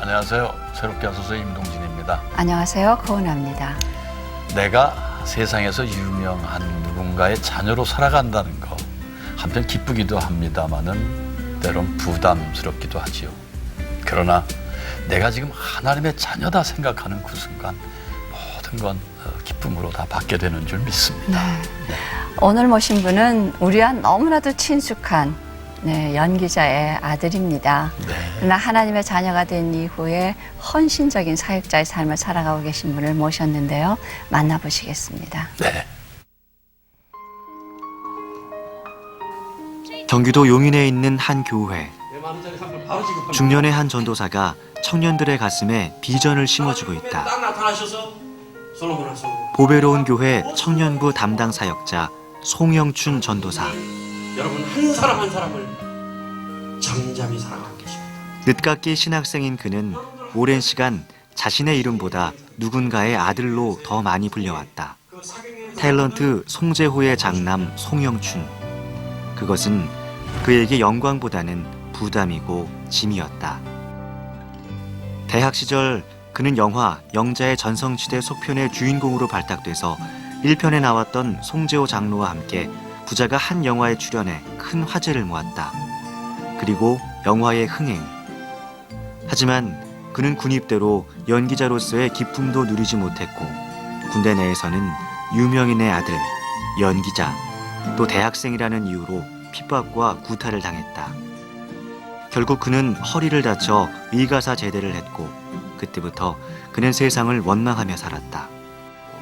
안녕하세요. 새롭게 하소서의 임동진입니다. 안녕하세요. 거은아입니다. 내가 세상에서 유명한 누군가의 자녀로 살아간다는 거 한편 기쁘기도 합니다마는 때론 부담스럽기도 하지요. 그러나 내가 지금 하나님의 자녀다 생각하는 그 순간 모든 건 기쁨으로 다 받게 되는 줄 믿습니다. 네. 오늘 모신 분은 우리와 너무나도 친숙한 연기자의 아들입니다. 네. 그러나 하나님의 자녀가 된 이후에 헌신적인 사역자의 삶을 살아가고 계신 분을 모셨는데요. 만나보시겠습니다. 네. 경기도 용인에 있는 한 교회. 중년의 한 전도사가 청년들의 가슴에 비전을 심어주고 있다. 보배로운 교회 청년부 담당 사역자 송영춘 전도사. 여러분 한 사람 한 사람을 잠잠히 사랑하고 계십니다. 늦깎이 신학생인 그는 오랜 시간 자신의 이름보다 누군가의 아들로 더 많이 불려왔다. 탤런트 송재호의 장남 송영춘. 그것은 그에게 영광보다는 부담이고 짐이었다. 대학 시절 그는 영화 영자의 전성시대 속편의 주인공으로 발탁돼서 1편에 나왔던 송재호 장로와 함께 부자가 한 영화에 출연해 큰 화제를 모았다. 그리고 영화의 흥행. 하지만 그는 군입대로 연기자로서의 기쁨도 누리지 못했고 군대 내에서는 유명인의 아들, 연기자, 또 대학생이라는 이유로 핍박과 구타를 당했다. 결국 그는 허리를 다쳐 의가사 제대를 했고 그때부터 그는 세상을 원망하며 살았다.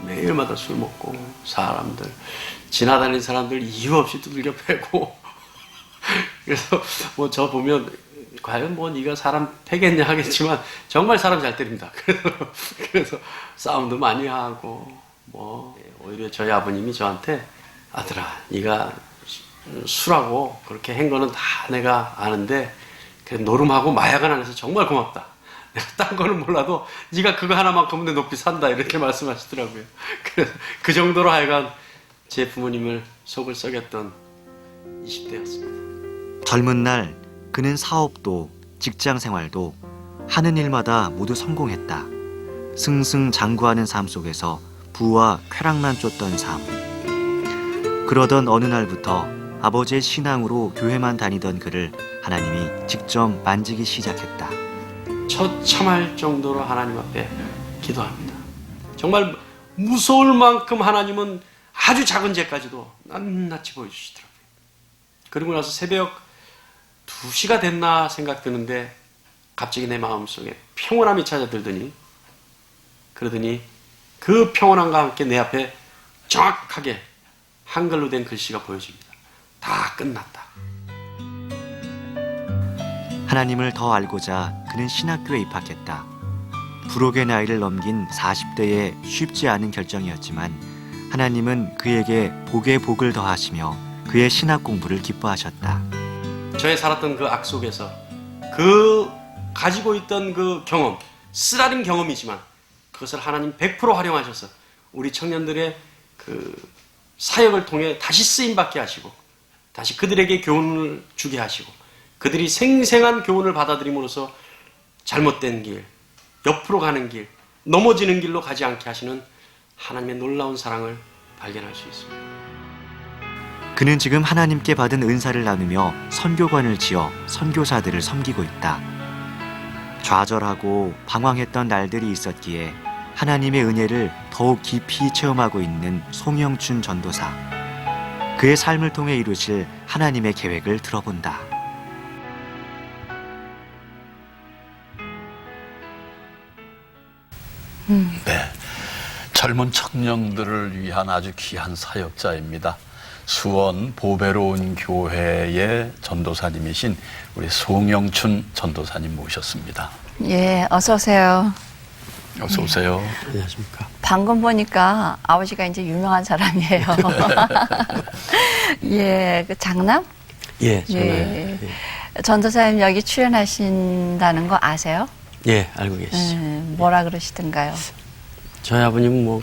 매일마다 술 먹고 사람들 지나다니는 사람들 이유 없이 두들겨 패고 그래서 뭐 저 보면 과연 뭐 네가 사람 패겠냐 하겠지만 정말 사람 잘 때립니다. 그래서 싸움도 많이 하고 뭐 오히려 저희 아버님이 저한테 아들아 네가 술하고 그렇게 한 거는 다 내가 아는데 그래 노름하고 마약은 안 해서 정말 고맙다. 내가 딴 거는 몰라도 네가 그거 하나만큼은 내 높이 산다 이렇게 말씀하시더라고요. 그래서 그 정도로 하여간 제 부모님을 속을 썩였던 20대였습니다. 젊은 날 그는 사업도 직장 생활도 하는 일마다 모두 성공했다. 승승장구하는 삶 속에서 부와 쾌락만 쫓던 삶. 그러던 어느 날부터 아버지의 신앙으로 교회만 다니던 그를 하나님이 직접 만지기 시작했다. 처참할 정도로 하나님 앞에 기도합니다. 정말 무서울 만큼 하나님은 아주 작은 죄까지도 낱낱이 보여주시더라고요. 그리고 나서 새벽 2시가 됐나 생각 드는데 갑자기 내 마음속에 평온함이 찾아들더니 그러더니 그 평온함과 함께 내 앞에 정확하게 한글로 된 글씨가 보여집니다. 다 끝났다. 하나님을 더 알고자 그는 신학교에 입학했다. 불혹의 나이를 넘긴 40대에 쉽지 않은 결정이었지만 하나님은 그에게 복에 복을 더하시며 그의 신학 공부를 기뻐하셨다. 저의 살았던 그 악 속에서 그 가지고 있던 그 경험, 쓰라린 경험이지만 그것을 하나님 100% 활용하셔서 우리 청년들의 그 사역을 통해 다시 쓰임받게 하시고 다시 그들에게 교훈을 주게 하시고 그들이 생생한 교훈을 받아들임으로써 잘못된 길, 옆으로 가는 길, 넘어지는 길로 가지 않게 하시는 하나님의 놀라운 사랑을 발견할 수 있습니다. 그는 지금 하나님께 받은 은사를 나누며 선교관을 지어 선교사들을 섬기고 있다. 좌절하고 방황했던 날들이 있었기에 하나님의 은혜를 더욱 깊이 체험하고 있는 송영춘 전도사. 그의 삶을 통해 이루실 하나님의 계획을 들어본다. 네. 젊은 청년들을 위한 아주 귀한 사역자입니다. 수원 보배로운 교회의 전도사님이신 우리 송영춘 전도사님 모셨습니다. 예, 어서 오세요. 어서 오세요. 안녕하십니까. 방금 보니까 아버지가 이제 유명한 사람이에요. 예, 그 장남? 예, 저는 예. 전도사님 여기 출연하신다는 거 아세요? 예, 알고 계시죠. 뭐라 그러시던가요? 저희 아버님은 뭐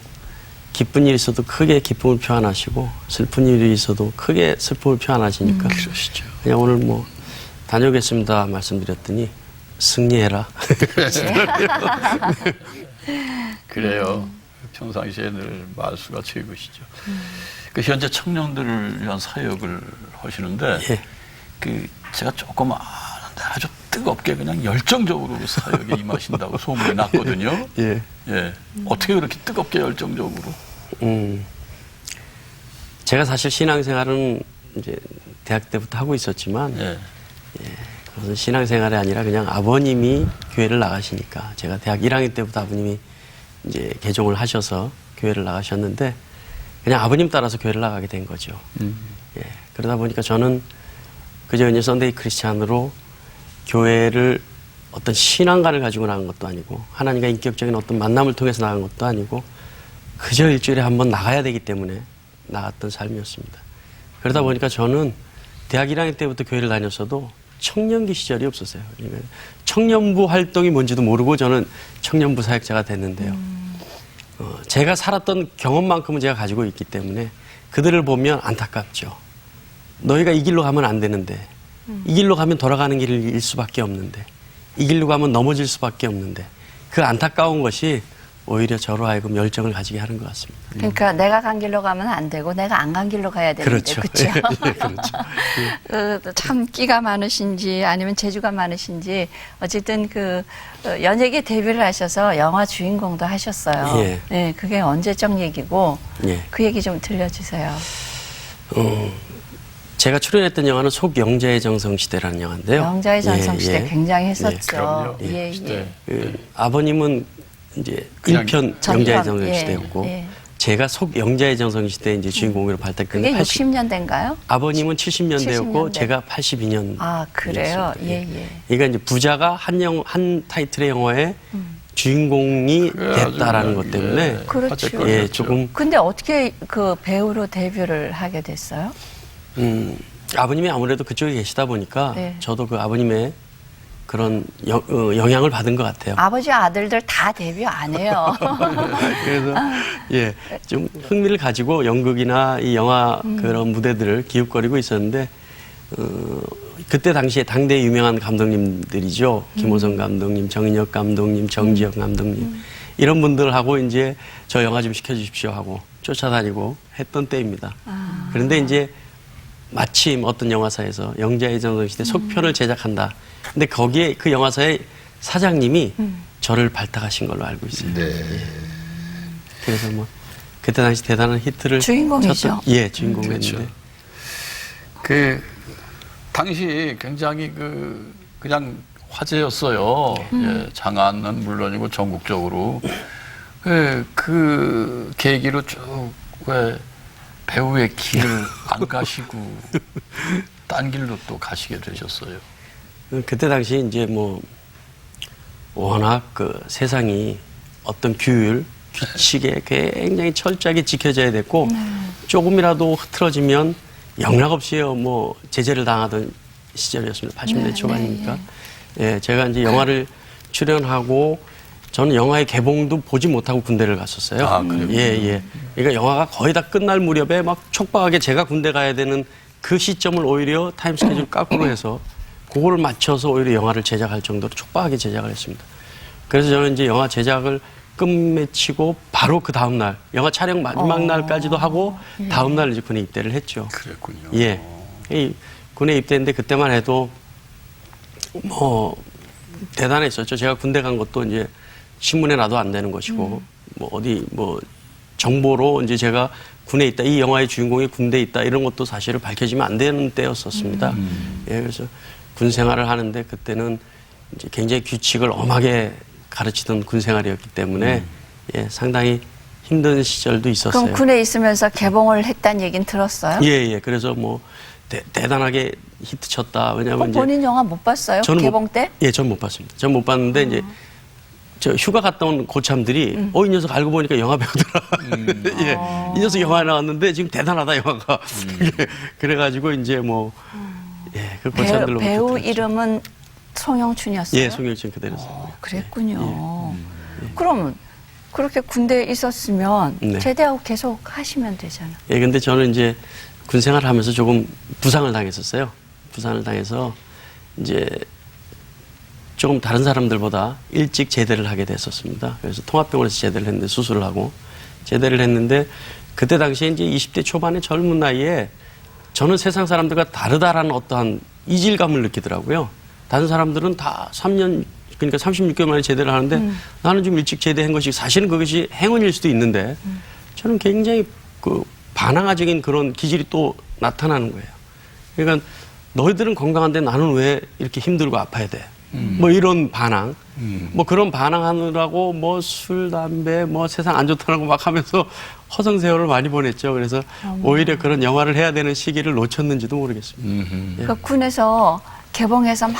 기쁜 일이 있어도 크게 기쁨을 표현하시고 슬픈 일이 있어도 크게 슬픔을 표현하시니까 그러시죠. 그냥 오늘 뭐 다녀오겠습니다 말씀드렸더니 승리해라. 그래요. 평상시에 늘 말수가 최고시죠. 그 현재 청년들을 위한 사역을 하시는데 예. 그 제가 조금 아는데 아주 뜨겁게 그냥 열정적으로 그 사역에 임하신다고 소문이 났거든요. 예. 예. 어떻게 그렇게 뜨겁게 열정적으로? 제가 사실 신앙생활은 이제 대학 때부터 하고 있었지만 예. 그것은 신앙생활이 아니라 그냥 아버님이 교회를 나가시니까 제가 대학 1학년 때부터 아버님이 이제 개종을 하셔서 교회를 나가셨는데 그냥 아버님 따라서 교회를 나가게 된 거죠. 예. 그러다 보니까 저는 그저 이제 선데이 크리스찬으로 교회를 어떤 신앙관을 가지고 나간 것도 아니고 하나님과 인격적인 어떤 만남을 통해서 나간 것도 아니고 그저 일주일에 한 번 나가야 되기 때문에 나갔던 삶이었습니다. 그러다 보니까 저는 대학 1학년 때부터 교회를 다녔어도 청년기 시절이 없었어요. 그러니까 청년부 활동이 뭔지도 모르고 저는 청년부 사역자가 됐는데요. 제가 살았던 경험만큼은 제가 가지고 있기 때문에 그들을 보면 안타깝죠. 너희가 이 길로 가면 안 되는데 이 길로 가면 돌아가는 길일 수밖에 없는데 이 길로 가면 넘어질 수밖에 없는데 그 안타까운 것이 오히려 저로 하여금 열정을 가지게 하는 것 같습니다. 그러니까 내가 간 길로 가면 안 되고 내가 안 간 길로 가야 되는데 그렇죠. 그렇죠? 예, 그렇죠. 참 끼가 많으신지 아니면 재주가 많으신지 어쨌든 연예계 데뷔를 하셔서 영화 주인공도 하셨어요. 예. 네, 그게 언제적 얘기고 예. 그 얘기 좀 들려주세요. 제가 출연했던 영화는 속영자의 정성시대라는 영화인데요. 영자의 전성시대 예, 예. 굉장히 했었죠. 그럼요. 예, 시대. 아버님은 이제 그냥 1편 전편, 영자의 정성시대였고 예. 제가 속영자의 정성시대 이제 주인공으로 발탁했는데 그게 60년대인가요? 아버님은 70년대였고 70년대. 제가 82년. 아, 그래요? 예, 예. 그러니까 이제 부자가 한 타이틀의 영화의 주인공이 됐다라는 것 때문에 그렇죠. 예, 조금 근데 어떻게 그 배우로 데뷔를 하게 됐어요? 아버님이 아무래도 그쪽에 계시다 보니까 네. 저도 그 아버님의 그런 영향을 받은 것 같아요. 아버지 아들들 다 데뷔 안 해요. 그래서 예, 좀 흥미를 가지고 연극이나 이 영화 그런 무대들을 기웃거리고 있었는데 그때 당시에 당대 유명한 감독님들이죠. 김호성 감독님, 정인혁 감독님, 정지혁 감독님 이런 분들하고 이제 저 영화 좀 시켜주십시오 하고 쫓아다니고 했던 때입니다. 그런데 이제 마침 어떤 영화사에서 영자의 정성시대 속편을 제작한다. 근데 거기에 그 영화사의 사장님이 저를 발탁하신 걸로 알고 있어요. 네. 그래서 뭐 그때 당시 대단한 히트를 주인공이죠. 쳤던, 예, 주인공이었는데. 그렇죠. 그 당시 굉장히 그냥 화제였어요. 예, 장안은 물론이고 전국적으로. 그 계기로 쭉 왜 배우의 길을 안 가시고 딴 길로 또 가시게 되셨어요. 그때 당시 이제 뭐 워낙 그 세상이 어떤 규칙에 굉장히 철저하게 지켜져야 됐고 조금이라도 흐트러지면 영락없이 뭐 제재를 당하던 시절이었습니다. 80년대 초반이니까. 예, 제가 이제 영화를 출연하고 저는 영화의 개봉도 보지 못하고 군대를 갔었어요. 아, 그래요? 예. 그러니까 영화가 거의 다 끝날 무렵에 막 촉박하게 제가 군대 가야 되는 그 시점을 오히려 타임 스케줄 거꾸로 해서 그거를 맞춰서 오히려 영화를 제작할 정도로 촉박하게 제작을 했습니다. 그래서 저는 이제 영화 제작을 끝맺히고 바로 그 다음 날 영화 촬영 마지막 날까지도 하고 다음 날 이제 군에 입대를 했죠. 그랬군요. 예. 이 군에 입대했는데 그때만 해도 뭐 대단했었죠. 제가 군대 간 것도 이제 신문에 나도 안 되는 것이고 뭐 어디 뭐 정보로 이제 제가 군에 있다, 이 영화의 주인공이 군대에 있다 이런 것도 사실을 밝혀지면 안 되는 때였었습니다. 예, 그래서 군 생활을 하는데 그때는 이제 굉장히 규칙을 엄하게 가르치던 군 생활이었기 때문에 예, 상당히 힘든 시절도 있었어요. 그럼 군에 있으면서 개봉을 했다는 얘기는 들었어요? 예. 그래서 뭐 대단하게 히트 쳤다. 왜냐하면 이제 본인 영화 못 봤어요? 개봉 때? 예, 전 못 봤습니다. 전 못 봤는데 이제 저 휴가 갔다 온 고참들이 이 녀석 알고 보니까 영화 배우더라. 예, 이 녀석 영화에 나왔는데 지금 대단하다 영화가. 그래가지고 이제 뭐 예, 그 고참들로 배우 이름은 송영춘이었어요? 예, 송영춘 그대로였습니다. 그랬군요. 그럼 그렇게 군대에 있었으면 네. 제대하고 계속 하시면 되잖아요. 예, 근데 저는 이제 군 생활을 하면서 조금 부상을 당했었어요. 부상을 당해서 이제 조금 다른 사람들보다 일찍 제대를 하게 됐었습니다. 그래서 통합병원에서 제대를 했는데 수술을 하고 제대를 했는데 그때 당시에 이제 20대 초반의 젊은 나이에 저는 세상 사람들과 다르다라는 어떠한 이질감을 느끼더라고요. 다른 사람들은 다 3년 그러니까 36개월 만에 제대를 하는데 나는 좀 일찍 제대한 것이 사실은 그것이 행운일 수도 있는데 저는 굉장히 그 반항아적인 그런 기질이 또 나타나는 거예요. 그러니까 너희들은 건강한데 나는 왜 이렇게 힘들고 아파야 돼? 뭐 이런 반항, 뭐 그런 반항하느라고 뭐 술, 담배, 뭐 세상 안 좋다는 거 막 하면서 허송세월을 많이 보냈죠. 그래서 오히려 그런 영화를 해야 되는 시기를 놓쳤는지도 모르겠습니다. 그러니까 군에서 개봉해서 막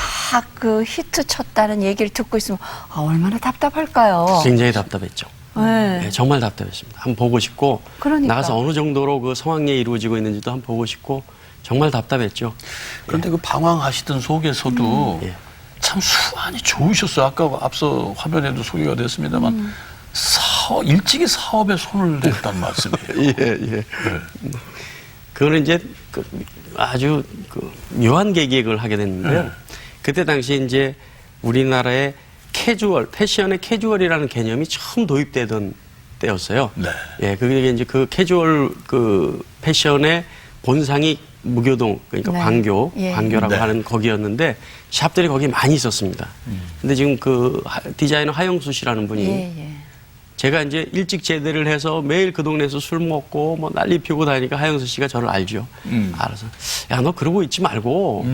그 히트 쳤다는 얘기를 듣고 있으면 얼마나 답답할까요? 굉장히 답답했죠. 네. 네, 정말 답답했습니다. 한번 보고 싶고 그러니까. 나가서 어느 정도로 그 성황리에 이루어지고 있는지도 한번 보고 싶고 정말 답답했죠. 그런데 그 방황하시던 속에서도 예. 참 수완이 좋으셨어요. 아까 앞서 화면에도 소개가 됐습니다만 일찍이 사업에 손을 댔단 말씀이에요. 예. 그거는 이제 아주 묘한 계기를 하게 됐는데요. 그때 당시에 이제 우리나라의 캐주얼, 패션의 캐주얼이라는 개념이 처음 도입되던 때였어요. 네. 예, 그게 이제 그 캐주얼 그 패션의 본상이 무교동, 그러니까 네. 광교라고 네. 하는 거기였는데 샵들이 거기 많이 있었습니다. 근데 지금 그 디자이너 하영수 씨라는 분이 예. 제가 이제 일찍 제대를 해서 매일 그 동네에서 술 먹고 뭐 난리 피우고 다니니까 하영수 씨가 저를 알죠. 알아서 야, 너 그러고 있지 말고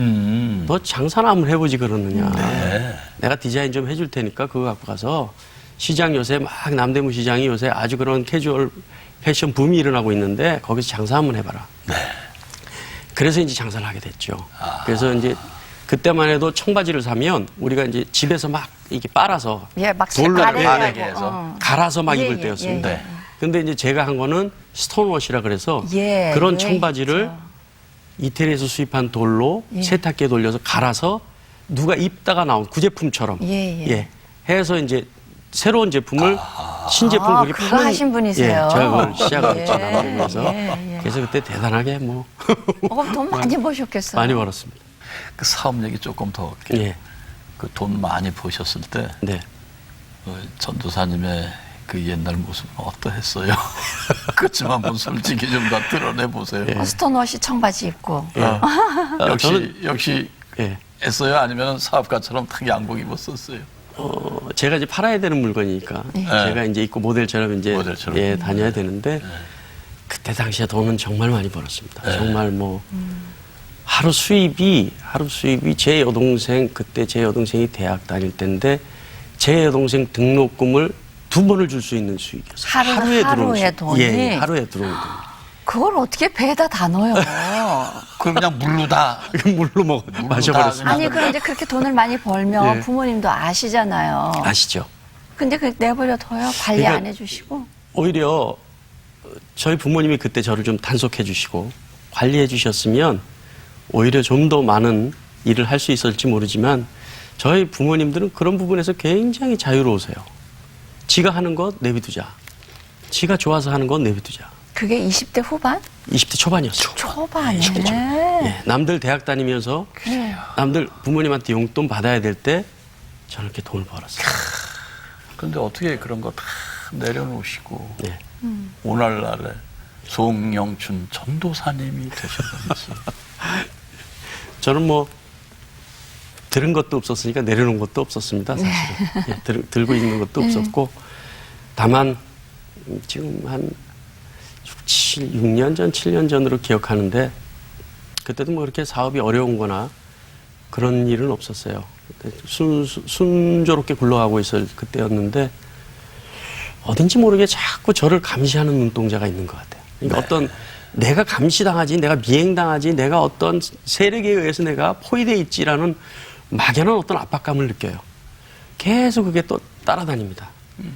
너 장사나 한번 해보지 그러느냐. 네. 내가 디자인 좀 해줄 테니까 그거 갖고 가서 시장 요새 막 남대문 시장이 요새 아주 그런 캐주얼 패션 붐이 일어나고 있는데 거기서 장사 한번 해봐라. 네. 그래서 이제 장사를 하게 됐죠. 그래서 이제 그때만 해도 청바지를 사면 우리가 이제 집에서 막 이렇게 빨아서 예, 막 돌로 가래게 해서. 갈아서 막 예, 입을 예, 때였습니다. 예, 예. 근데 이제 제가 한 거는 스톤워시라 그래서 예, 그런 예, 청바지를 있죠. 이태리에서 수입한 돌로 예. 세탁기에 돌려서 갈아서 누가 입다가 나온 구제품처럼 예. 해서 이제 새로운 제품을 신제품 그렇게 그거 파는 하신 분이세요. 예, 제가 그걸 시작을 했죠. 예, 남대문에서. 예. 그래서 그때 대단하게 뭐 돈 많이 버셨겠어요. 많이 벌었습니다. 그 사업 얘기 조금 더 할게요. 예. 그 돈 많이 버셨을 때 네. 전도사님의 그 옛날 모습은 어떠했어요? 그렇지만 한번 솔직히 좀 다 드러내 보세요. 스톤워시 청바지 입고. 역시 예. 했어요? 아니면 사업가처럼 탁 양복 입었었어요? 제가 이제 팔아야 되는 물건이니까 제가 이제 입고 모델처럼 이제 모델처럼. 예, 다녀야 되는데 그때 당시에 돈은 정말 많이 벌었습니다. 정말 뭐 하루 수입이 제 여동생 그때 제 여동생이 대학 다닐 때인데 제 여동생 등록금을 2번을 줄 수 있는 수익이었어요. 하루에 들어오는 수익. 돈이? 예, 하루에 들어오는 돈. 그걸 어떻게 배에다 다 넣어요? 그럼 그냥 물로 다 물로 마셔버렸습니다. 아니, 그럼 이제 그렇게 돈을 많이 벌면 예. 부모님도 아시잖아요. 아시죠? 근데 그 내버려둬요? 관리 그러니까 안 해주시고? 오히려 저희 부모님이 그때 저를 좀 단속해 주시고 관리해 주셨으면 오히려 좀 더 많은 일을 할 수 있었을지 모르지만 저희 부모님들은 그런 부분에서 굉장히 자유로우세요. 지가 하는 것 내비두자. 지가 좋아서 하는 건 내비두자. 그게 20대 후반? 20대 초반이었어요. 초반에. 20대 초반. 예, 남들 대학 다니면서 그래요. 남들 부모님한테 용돈 받아야 될 때 저는 이렇게 돈을 벌었어요. 근데 어떻게 그런 거 다 내려놓으시고 예. 오늘날에 송영춘 전도사님이 되셨는지. 저는 뭐 들은 것도 없었으니까 내려놓은 것도 없었습니다. 사실은. 예, 들고 있는 것도 없었고 다만 지금 한 6년 전, 7년 전으로 기억하는데 그때도 뭐 그렇게 사업이 어려운 거나 그런 일은 없었어요. 그때 순조롭게 굴러가고 있을 그때였는데 어딘지 모르게 자꾸 저를 감시하는 눈동자가 있는 것 같아요. 그러니까 어떤 내가 감시당하지, 내가 미행당하지, 내가 어떤 세력에 의해서 내가 포위되어 있지라는 막연한 어떤 압박감을 느껴요. 계속 그게 또 따라다닙니다.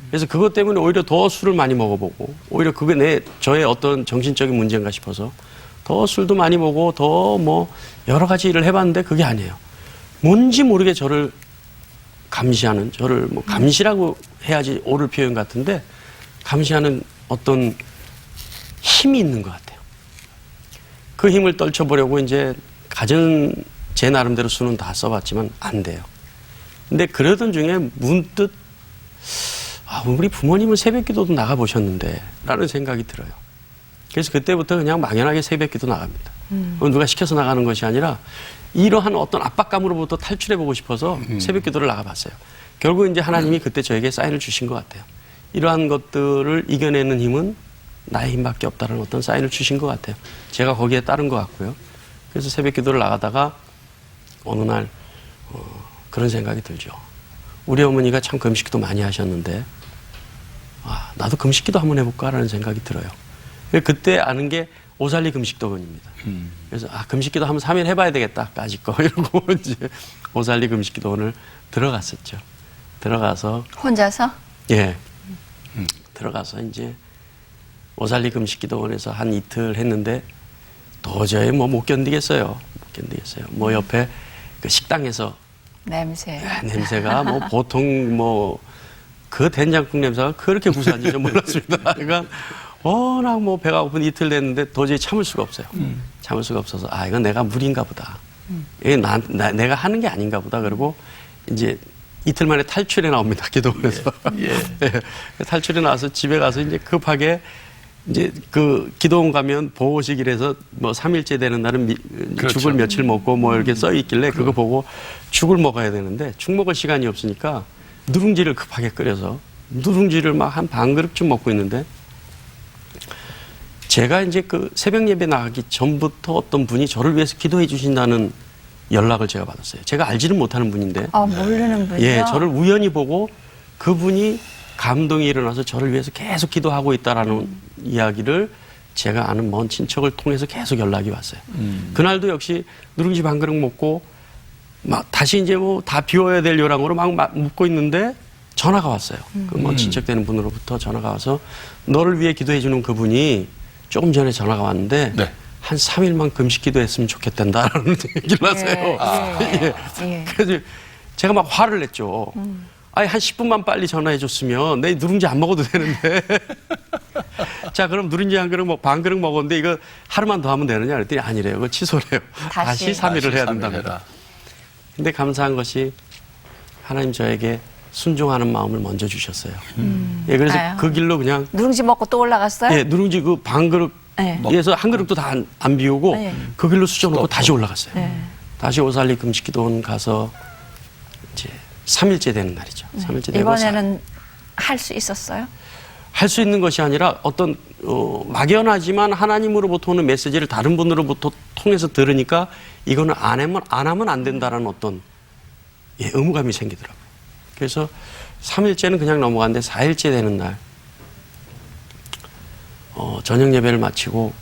그래서 그것 때문에 오히려 더 술을 많이 먹어보고 오히려 그게 저의 어떤 정신적인 문제인가 싶어서 더 술도 많이 먹고 더 뭐 여러 가지 일을 해봤는데 그게 아니에요. 뭔지 모르게 저를 감시하는, 저를 뭐 감시라고 해야지 옳을 표현 같은데 감시하는 어떤 힘이 있는 것 같아요. 그 힘을 떨쳐보려고 이제 갖은 제 나름대로 수는 다 써봤지만 안 돼요. 근데 그러던 중에 문득 우리 부모님은 새벽기도도 나가보셨는데 라는 생각이 들어요. 그래서 그때부터 그냥 막연하게 새벽기도 나갑니다. 누가 시켜서 나가는 것이 아니라 이러한 어떤 압박감으로부터 탈출해보고 싶어서 새벽기도를 나가봤어요. 결국 이제 하나님이 그때 저에게 사인을 주신 것 같아요. 이러한 것들을 이겨내는 힘은 나의 힘밖에 없다는 어떤 사인을 주신 것 같아요. 제가 거기에 따른 것 같고요. 그래서 새벽기도를 나가다가 어느 날 그런 생각이 들죠. 우리 어머니가 참 금식기도 많이 하셨는데 나도 금식기도 한번 해볼까라는 생각이 들어요. 그때 아는 게 오살리 금식도원입니다. 그래서 금식기도 한번 3일 해봐야 되겠다. 까짓 거 이러고 이제 오살리 금식기도원을 들어갔었죠. 들어가서 혼자서? 예. 들어가서 이제 오살리 금식기도원에서 한 이틀 했는데 도저히 못 견디겠어요. 못 견디겠어요. 옆에 그 식당에서 냄새가 보통 그 된장국 냄새가 그렇게 구수한지 좀 몰랐습니다. 그러니까 워낙 배가 고픈 이틀 됐는데 도저히 참을 수가 없어요. 참을 수가 없어서 이건 내가 무리인가 보다. 이게 내가 하는 게 아닌가 보다. 그리고 이제 이틀 만에 탈출해 나옵니다. 기도원에서. 예. 탈출해 나와서 집에 가서 이제 급하게 이제 그 기도원 가면 보호식이라서 3일째 되는 날은 그렇죠. 죽을 며칠 먹고 이렇게 써 있길래 그거 보고 죽을 먹어야 되는데 죽 먹을 시간이 없으니까 누룽지를 급하게 끓여서 누룽지를 막 한 반 그릇쯤 먹고 있는데 제가 이제 그 새벽 예배 나가기 전부터 어떤 분이 저를 위해서 기도해 주신다는 연락을 제가 받았어요. 제가 알지는 못하는 분인데. 모르는 분이요? 예, 저를 우연히 보고 그분이 감동이 일어나서 저를 위해서 계속 기도하고 있다라는 이야기를 제가 아는 먼 친척을 통해서 계속 연락이 왔어요. 그날도 역시 누룽지 반 그릇 먹고 다시 이제 다 비워야 될 요량으로 막 묻고 있는데 전화가 왔어요. 그 친척 되는 분으로부터 전화가 와서 너를 위해 기도해 주는 그분이 조금 전에 전화가 왔는데 네. 한 3일만 금식 기도했으면 좋겠단다라는 얘기를 하세요. 예. 그래서 제가 막 화를 냈죠. 한 10분만 빨리 전화해 줬으면 내 누룽지 안 먹어도 되는데. 자, 그럼 누룽지 한 그릇 반 그릇 먹었는데 이거 하루만 더 하면 되느냐 그랬더니 아니래요. 그거 취소래요. 다시 3일을 해야 된답니다. 근데 감사한 것이 하나님 저에게 순종하는 마음을 먼저 주셨어요. 예, 그래서 그 길로 그냥 누룽지 먹고 또 올라갔어요? 예, 누룽지 그 반 그릇에서 한 그릇도 다 안 비우고 그 길로 수저놓고 다시 올라갔어요. 다시 오살리 금식기도원 가서 이제 3일째 되는 날이죠. 3일째 되고 이번에는 할 수 있었어요? 할 수 있는 것이 아니라 어떤 막연하지만 하나님으로부터 오는 메시지를 다른 분으로부터 통해서 들으니까 이거는 안 하면 안 된다라는 어떤 의무감이 생기더라고요. 그래서 3일째는 그냥 넘어갔는데 4일째 되는 날 저녁 예배를 마치고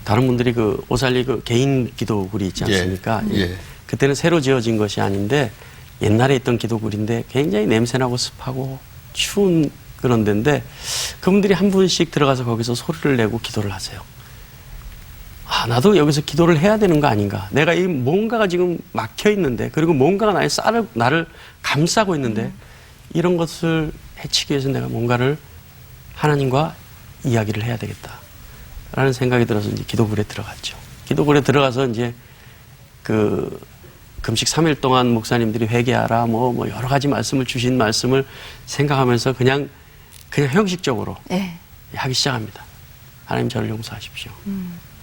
다른 분들이 그 오살리 그 개인 기도굴이 있지 않습니까? 예. 그때는 새로 지어진 것이 아닌데 옛날에 있던 기도굴인데 굉장히 냄새나고 습하고 추운 그런 데인데 그분들이 한 분씩 들어가서 거기서 소리를 내고 기도를 하세요. 나도 여기서 기도를 해야 되는 거 아닌가. 내가 이 뭔가가 지금 막혀 있는데 그리고 뭔가가 나를 감싸고 있는데 이런 것을 해치기 위해서 내가 뭔가를 하나님과 이야기를 해야 되겠다라는 생각이 들어서 이제 기도굴에 들어갔죠. 기도굴에 들어가서 이제 그 금식 3일 동안 목사님들이 회개하라 여러 가지 말씀을 주신 말씀을 생각하면서 그냥 형식적으로 하기 시작합니다. 하나님 저를 용서하십시오.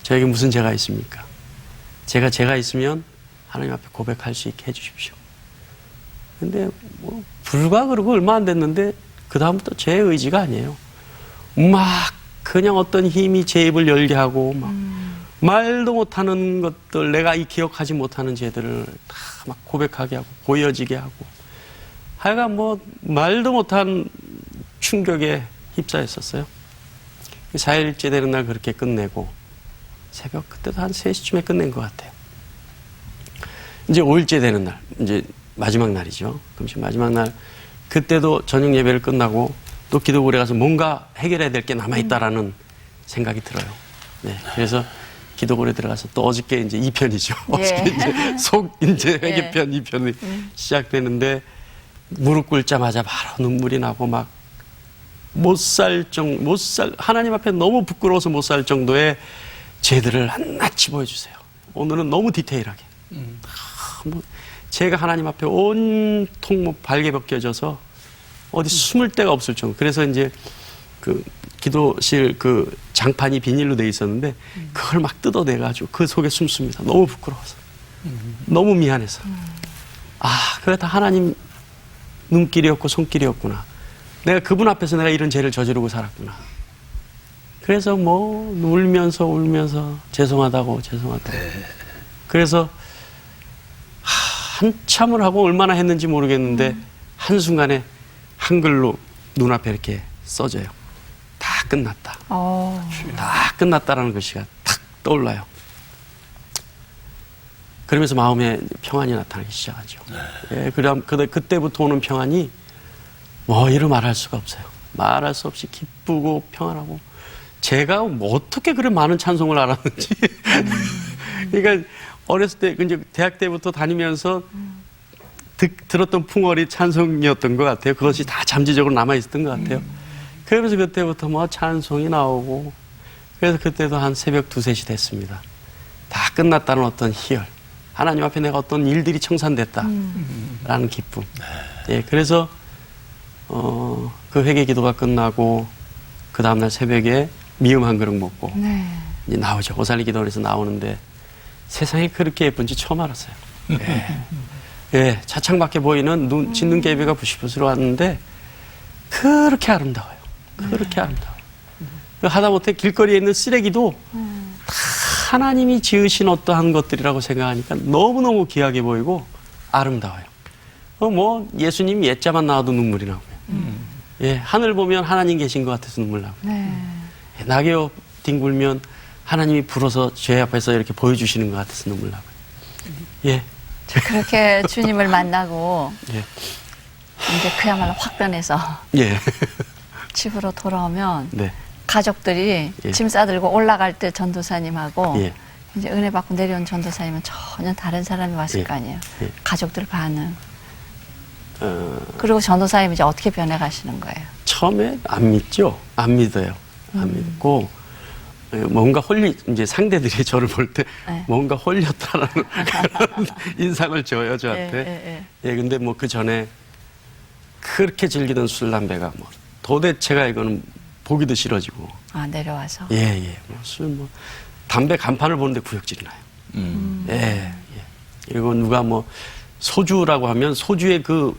저에게 무슨 죄가 있습니까? 제가 있으면 하나님 앞에 고백할 수 있게 해주십시오. 근데 불과 그러고 얼마 안 됐는데 그 다음부터 제 의지가 아니에요. 막 그냥 어떤 힘이 제 입을 열게 하고 말도 못하는 것들, 내가 기억하지 못하는 죄들을 다 막 고백하게 하고 보여지게 하고 하여간 말도 못한 충격에 휩싸였었어요. 4일째 되는 날 그렇게 끝내고 새벽 그때도 한 3시쯤에 끝낸 것 같아요. 이제 5일째 되는 날, 이제 마지막 날이죠. 금식 마지막 날 그때도 저녁 예배를 끝나고 또 기도굴에 가서 뭔가 해결해야 될 게 남아있다라는 생각이 들어요. 네, 그래서 기도굴에 들어가서 또 어저께 이제 2편이죠. 어저께 이제 회개편 2편이 시작되는데 무릎 꿇자마자 바로 눈물이 나고 막 하나님 앞에 너무 부끄러워서 못 살 정도의 죄들을 낱낱이 보여주세요. 오늘은 너무 디테일하게 뭐 제가 하나님 앞에 온통 뭐 발개 벗겨져서 어디 숨을 데가 없을 정도. 그래서 이제 그 기도실 그 장판이 비닐로 돼 있었는데 그걸 막 뜯어내가지고 그 속에 숨습니다. 너무 부끄러워서. 너무 미안해서. 그게 다 하나님 눈길이었고 손길이었구나. 내가 그분 앞에서 내가 이런 죄를 저지르고 살았구나. 그래서 뭐 울면서 죄송하다고. 그래서 한참을 하고 얼마나 했는지 모르겠는데 한순간에 한글로 눈앞에 이렇게 써져요. 다 끝났다. 다 끝났다라는 글씨가 탁 떠올라요. 그러면서 마음에 평안이 나타나기 시작하죠. 예, 그때부터 오는 평안이 뭐 이루 말할 수가 없어요. 말할 수 없이 기쁘고 평안하고 제가 뭐 어떻게 그래 많은 찬송을 알았는지 그러니까 어렸을 때 이제 대학 때부터 다니면서 들었던 풍월이 찬송이었던 것 같아요. 그것이 다 잠재적으로 남아 있었던 것 같아요. 그러면서 그때부터 뭐 찬송이 나오고 그래서 그때도 한 새벽 2, 3시 됐습니다. 다 끝났다는 어떤 희열. 하나님 앞에 내가 어떤 일들이 청산됐다라는 기쁨. 예, 그래서 그 회개 기도가 끝나고 그 다음날 새벽에 미음 한 그릇 먹고 이제 나오죠. 오살리 기도원에서 나오는데 세상에 그렇게 예쁜지 처음 알았어요. 예, 차창밖에 보이는 짓눈개비가 부시부스러웠는데 그렇게 아름다워요. 그렇게 아름다워요. 하다못해 길거리에 있는 쓰레기도 다 하나님이 지으신 어떠한 것들이라고 생각하니까 너무너무 귀하게 보이고 아름다워요. 뭐 예수님 옛자만 나와도 눈물이 나고요. 예, 하늘 보면 하나님 계신 것 같아서 눈물 나고요. 예, 낙엽 뒹굴면 하나님이 불어서 죄 앞에서 이렇게 보여주시는 것 같아서 눈물 나고요. 예. 그렇게 주님을 만나고 예. 이제 그야말로 확 변해서 예. 집으로 돌아오면 네. 가족들이 예. 짐 싸들고 올라갈 때 전도사님하고 예. 이제 은혜 받고 내려온 전도사님은 전혀 다른 사람이 왔을 예. 거 아니에요. 예. 가족들 반응. 그리고 전도사님이 이제 어떻게 변해가시는 거예요? 처음에 안 믿죠. 안 믿어요. 안 믿고 뭔가 이제 상대들이 저를 볼 때 네. 뭔가 홀렸다라는 그런 인상을 줘요, 저한테. 예, 근데 뭐 그 전에 그렇게 즐기던 술, 담배가 뭐 도대체가 이거는 보기도 싫어지고. 내려와서. 예. 담배 간판을 보는데 구역질이 나요. 예. 그리고 누가 뭐 소주라고 하면 소주의 그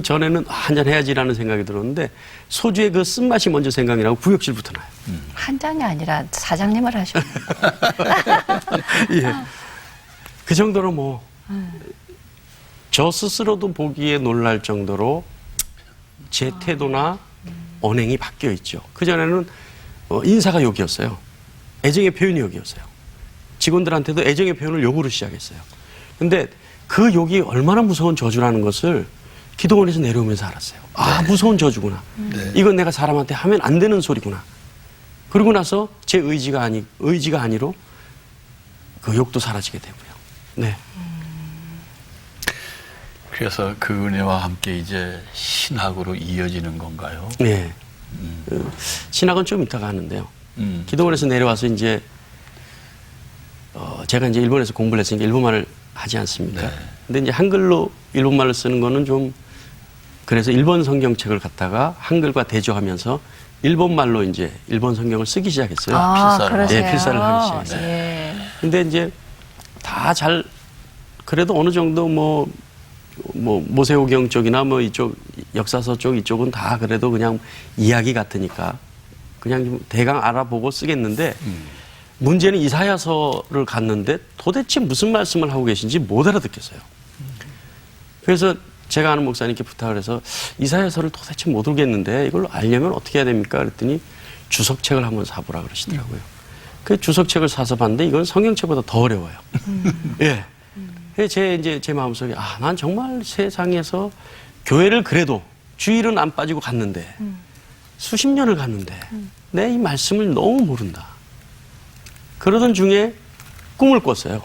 전에는 한잔 해야지라는 생각이 들었는데 소주의 그 쓴맛이 먼저 생각이 나고 구역질부터 나요. 한 잔이 아니라 사장님을 하시는 예. 그 정도로 뭐 저 스스로도 보기에 놀랄 정도로 제 태도나 언행이 바뀌어 있죠. 그전에는 인사가 욕이었어요. 애정의 표현이 욕이었어요. 직원들한테도 애정의 표현을 욕으로 시작했어요. 근데 그 욕이 얼마나 무서운 저주라는 것을 기도원에서 내려오면서 알았어요. 무서운 저주구나. 이건 내가 사람한테 하면 안 되는 소리구나. 그러고 나서 제 의지가 아니로 그 욕도 사라지게 되고요. 네. 그래서 그 은혜와 함께 이제 신학으로 이어지는 건가요? 네. 신학은 좀 이따가 하는데요. 기도원에서 내려와서 이제 제가 이제 일본에서 공부를 했으니까 일본말을 하지 않습니까? 네. 근데 이제 한글로 일본말을 쓰는 거는 좀 그래서 일본 성경책을 갖다가 한글과 대조하면서 일본말로 이제 일본 성경을 쓰기 시작했어요. 그러세요? 예, 필사를 하기 시작했어요. 예. 근데 이제 다 그래도 어느 정도 뭐 모세오경 쪽이나 뭐 이쪽 역사서 쪽 이쪽은 다 그래도 그냥 이야기 같으니까 그냥 좀 대강 알아보고 쓰겠는데 문제는 이사야서를 갔는데 도대체 무슨 말씀을 하고 계신지 못 알아듣겠어요. 그래서 제가 아는 목사님께 부탁을 해서 이사야서를 도대체 못 읽겠는데 이걸 알려면 어떻게 해야 됩니까? 그랬더니 주석책을 한번 사보라 그러시더라고요. 그 주석책을 사서 봤는데 이건 성경책보다 더 어려워요. 예. 제 마음속에 난 정말 세상에서 교회를 그래도 주일은 안 빠지고 갔는데 수십 년을 갔는데 내 이 말씀을 너무 모른다. 그러던 중에 꿈을 꿨어요.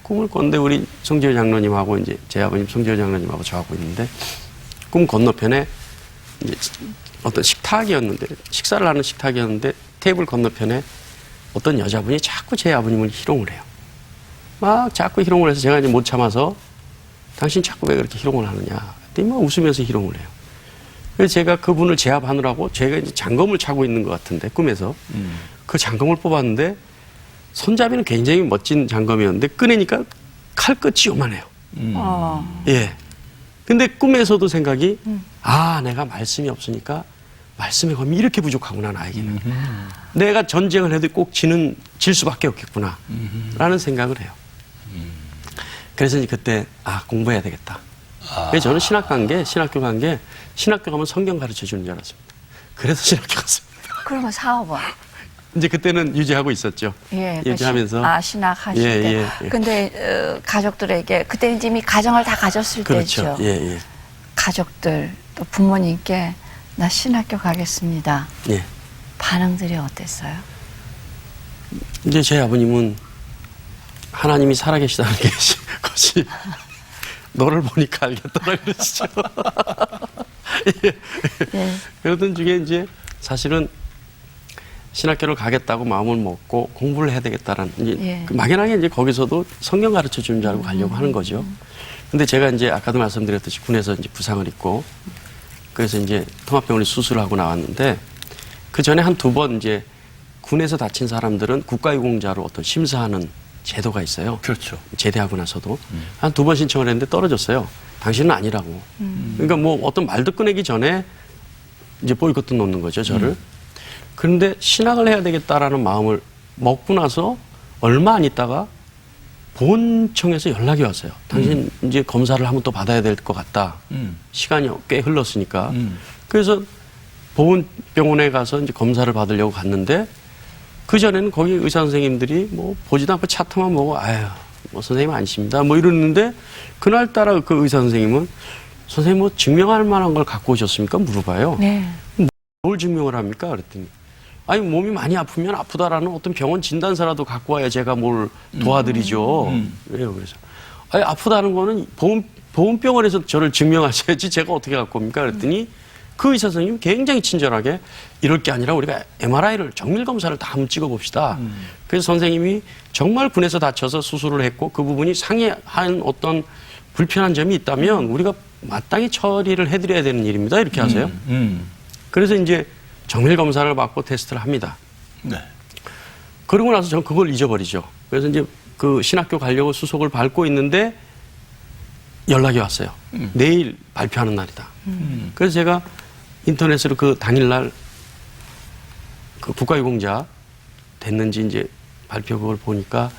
꿈을 꿨는데 우리 성지효 장로님하고 이제 제 아버님 성지효 장로님하고 저하고 있는데 꿈 건너편에 이제 어떤 식탁이었는데 식사를 하는 식탁이었는데 테이블 건너편에 어떤 여자분이 자꾸 제 아버님을 희롱을 해요. 막 자꾸 희롱을 해서 제가 이제 못 참아서 당신 자꾸 왜 그렇게 희롱을 하느냐. 그랬더니 막 웃으면서 희롱을 해요. 그래서 제가 그분을 제압하느라고 제가 이제 장검을 차고 있는 것 같은데 꿈에서 그 장검을 뽑았는데 손잡이는 굉장히 멋진 장검이었는데 꺼내니까 칼 끝이 요만해요. 예. 근데 꿈에서도 생각이 아, 내가 말씀이 없으니까 말씀의 검이 이렇게 부족하구나, 나에게는. 내가 전쟁을 해도 꼭 질 수밖에 없겠구나. 라는 생각을 해요. 그래서 이제 그때, 아, 공부해야 되겠다. 그래서 저는 신학교 간 게, 신학교 가면 성경 가르쳐 주는 줄 알았습니다. 그래서 신학교 갔습니다. 그러면 사업은? 이제 그때는 유지하고 있었죠. 예, 유지하면서. 신학하실 때. 근데 가족들에게 그때 이미 가정을 다 가졌을 그렇죠. 때죠. 예. 가족들 또 부모님께 나 신학교 가겠습니다. 예. 반응들이 어땠어요? 이제 제 아버님은 하나님이 살아계시다는 것이 너를 보니까 알겠더라 그러시죠. 예. 그러던 중에 이제 사실은 신학교를 가겠다고 마음을 먹고 공부를 해야 되겠다라는 이제 막연하게 이제 거기서도 성경 가르쳐 주는 줄 알고 가려고 하는 거죠. 근데 제가 이제 아까도 말씀드렸듯이 군에서 이제 부상을 입고 그래서 이제 통합병원에 수술을 하고 나왔는데 그 전에 한 2번 이제 군에서 다친 사람들은 국가유공자로 어떤 심사하는 제도가 있어요. 그렇죠. 제대하고 나서도 한 2번 신청을 했는데 떨어졌어요. 당신은 아니라고. 그러니까 뭐 어떤 말도 꺼내기 전에 이제 보이콧도 놓는 거죠, 저를. 그런데 신학을 해야 되겠다라는 마음을 먹고 나서 얼마 안 있다가 보훈청에서 연락이 왔어요. 당신 이제 검사를 한번 또 받아야 될 것 같다. 시간이 꽤 흘렀으니까. 그래서 보훈병원에 가서 이제 검사를 받으려고 갔는데 그전에는 거기 의사 선생님들이 뭐 보지도 않고 차트만 보고 아유, 뭐 선생님 아니십니다. 뭐 이러는데 그날따라 그 의사 선생님은 선생님 뭐 증명할 만한 걸 갖고 오셨습니까? 물어봐요. 네. 뭘 증명을 합니까? 그랬더니 아니 몸이 많이 아프면 아프다라는 어떤 병원 진단서라도 갖고 와야 제가 뭘 도와드리죠. 왜요? 그래서 아니 아프다는 거는 보훈병원에서 저를 증명하셔야지 제가 어떻게 갖고 옵니까? 그랬더니 그 의사 선생님이 굉장히 친절하게 이럴 게 아니라 우리가 MRI를 정밀 검사를 다 한번 찍어봅시다. 그래서 선생님이 정말 군에서 다쳐서 수술을 했고 그 부분이 상해한 어떤 불편한 점이 있다면 우리가 마땅히 처리를 해드려야 되는 일입니다. 이렇게 하세요. 그래서 이제 정밀 검사를 받고 테스트를 합니다. 네. 그러고 나서 전 그걸 잊어버리죠. 그래서 이제 그 신학교 가려고 수속을 밟고 있는데 연락이 왔어요. 내일 발표하는 날이다. 그래서 제가 인터넷으로 그 당일날 그 국가유공자 됐는지 이제 발표 그걸 보니까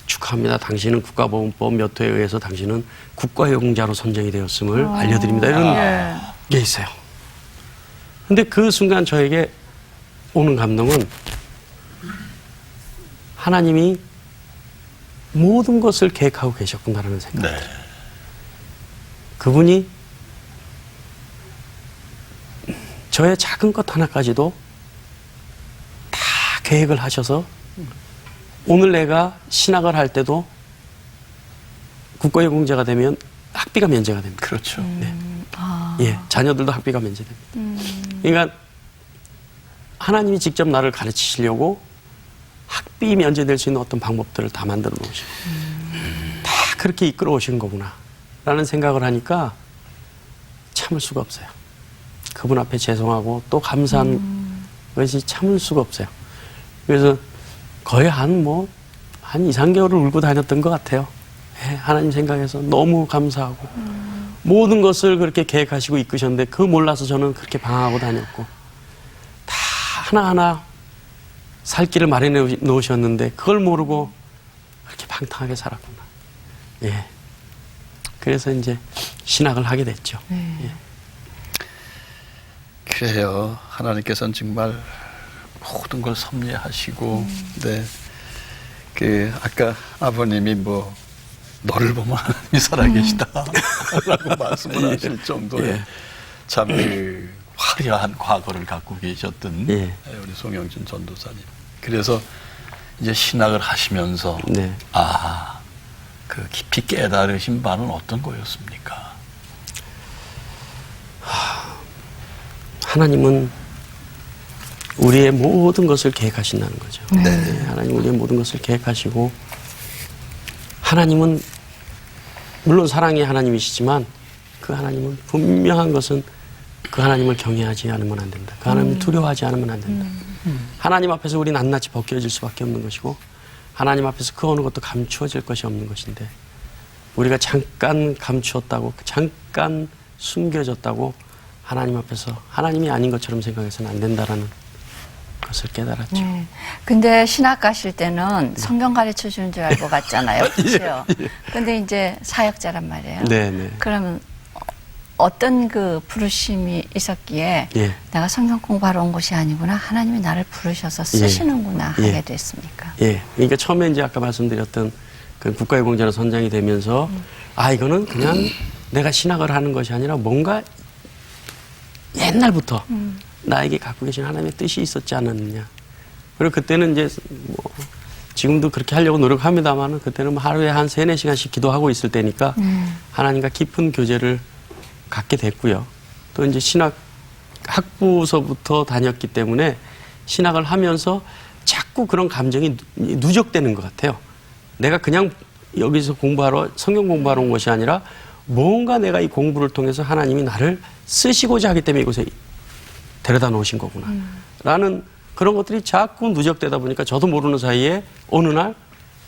축하합니다. 당신은 국가보훈법 몇 호에 의해서 당신은 국가유공자로 선정이 되었음을 알려드립니다. 이런 게 있어요. 근데 그 순간 저에게 오는 감동은 하나님이 모든 것을 계획하고 계셨구나라는 생각. 네. 그분이 저의 작은 것 하나까지도 다 계획을 하셔서 오늘 내가 신학을 할 때도 국가유공자가 되면 학비가 면제가 됩니다. 그렇죠. 네. 예, 자녀들도 학비가 면제됩니다. 그러니까 하나님이 직접 나를 가르치시려고 학비 면제될 수 있는 어떤 방법들을 다 만들어 놓으시고 다 그렇게 이끌어 오신 거구나 라는 생각을 하니까 참을 수가 없어요. 그분 앞에 죄송하고 또 감사한 것이 참을 수가 없어요. 그래서 거의 한 2, 3개월을 울고 다녔던 것 같아요. 예, 하나님 생각해서 너무 감사하고 모든 것을 그렇게 계획하시고 이끄셨는데 그 몰라서 저는 그렇게 방황하고 다녔고 다 하나하나 살 길을 마련해 놓으셨는데 그걸 모르고 그렇게 방탕하게 살았구나. 예. 그래서 이제 신학을 하게 됐죠. 예. 그래요. 하나님께서는 정말 모든 걸 섭리하시고, 네. 그, 아까 아버님이 너를 보면 하나님이 살아계시다. 라고 말씀을 하실 정도의 참 그 화려한 과거를 갖고 계셨던 우리 송영준 전도사님. 그래서 이제 신학을 하시면서, 그 깊이 깨달으신 바는 어떤 거였습니까? 하나님은 우리의 모든 것을 계획하신다는 거죠. 네. 하나님 우리의 모든 것을 계획하시고 하나님은 물론 사랑의 하나님이시지만 그 하나님은 분명한 것은 그 하나님을 경외하지 않으면 안 된다. 그 하나님을 두려워하지 않으면 안 된다. 하나님 앞에서 우리 낱낱이 벗겨질 수밖에 없는 것이고 하나님 앞에서 그 어느 것도 감추어질 것이 없는 것인데 우리가 잠깐 감추었다고 잠깐 숨겨졌다고 하나님 앞에서 하나님이 아닌 것처럼 생각해서는 안 된다라는 것을 깨달았죠. 네. 근데 신학 가실 때는 성경 가르쳐 주는 줄 알고 갔잖아요. 그렇죠? 근데 이제 사역자란 말이에요. 네네. 그러면 어떤 그 부르심이 있었기에 예. 내가 성경 공부하러 온 것이 아니구나. 하나님이 나를 부르셔서 쓰시는구나 예. 하게 됐습니까? 예. 그러니까 처음에 이제 아까 말씀드렸던 그 국가유공자로 선장이 되면서 아, 이거는 그냥 내가 신학을 하는 것이 아니라 뭔가 옛날부터 나에게 갖고 계신 하나님의 뜻이 있었지 않았느냐. 그리고 그때는 이제 뭐 지금도 그렇게 하려고 노력합니다만은 그때는 뭐 하루에 한 3-4시간씩 기도하고 있을 때니까 하나님과 깊은 교제를 갖게 됐고요. 또 이제 신학 학부서부터 다녔기 때문에 신학을 하면서 자꾸 그런 감정이 누적되는 것 같아요. 내가 그냥 여기서 공부하러 성경 공부하러 온 것이 아니라 뭔가 내가 이 공부를 통해서 하나님이 나를 쓰시고자 하기 때문에 이곳에 데려다 놓으신 거구나 라는 그런 것들이 자꾸 누적되다 보니까 저도 모르는 사이에 어느 날